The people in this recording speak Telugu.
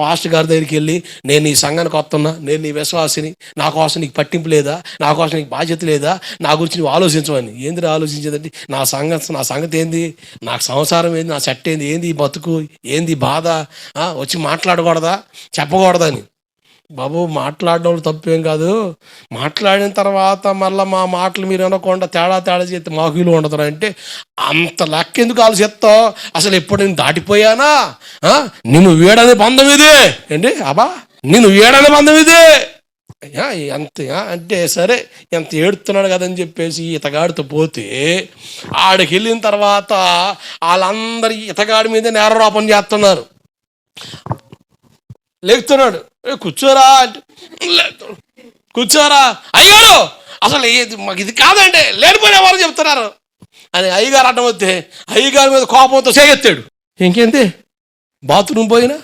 పాస్టర్ గారి దగ్గరికి వెళ్ళి, నేను నీ సంఘానికి వస్తున్నా, నేను నీ విశ్వాసిని, నా కోసం నీకు పట్టింపు లేదా, నా కోసం నీకు బాధ్యత లేదా, నా గురించి నువ్వు ఆలోచించమని. ఏంది ఆలోచించేదండి? నా సంగతి ఏంది, నాకు సంసారం ఏంది, నా సెట్ ఏంది, ఏంది ఈ బతుకు, ఏంది బాధ, వచ్చి మాట్లాడకూడదా, చెప్పకూడదని. బాబు, మాట్లాడడం తప్పేం కాదు. మాట్లాడిన తర్వాత మళ్ళీ మా మాటలు మీరు అనకుండా తేడా చేస్తే మాకు విలువ ఉండదు అంటే, అంత లెక్క ఎందుకు ఆలోచిస్తావు? అసలు ఎప్పుడు నేను దాటిపోయానా? నిన్ను వీడని బంధం ఇది ఏంటి అబ్బా, నిన్ను వీడని బంధం ఇది ఎంత అంటే సరే, ఎంత ఏడుతున్నాడు కదని చెప్పేసి ఇతగాడితో పోతే, ఆడికి వెళ్ళిన తర్వాత వాళ్ళందరూ ఇతగాడి మీదే నేరారోపణ చేస్తున్నారు. లేపుతున్నాడు, కూర్చోరా అంటే కూర్చోరా, అయ్యారు అసలు మాకు ఇది కాదండి, లేనిపోయిన వారు చెప్తున్నారు అని అయ్యగారు అడ్డం వస్తే అయ్యగారి మీద కోపంతో చేగెత్తాడు. ఇంకేంటి, బాత్రూమ్ పోయినా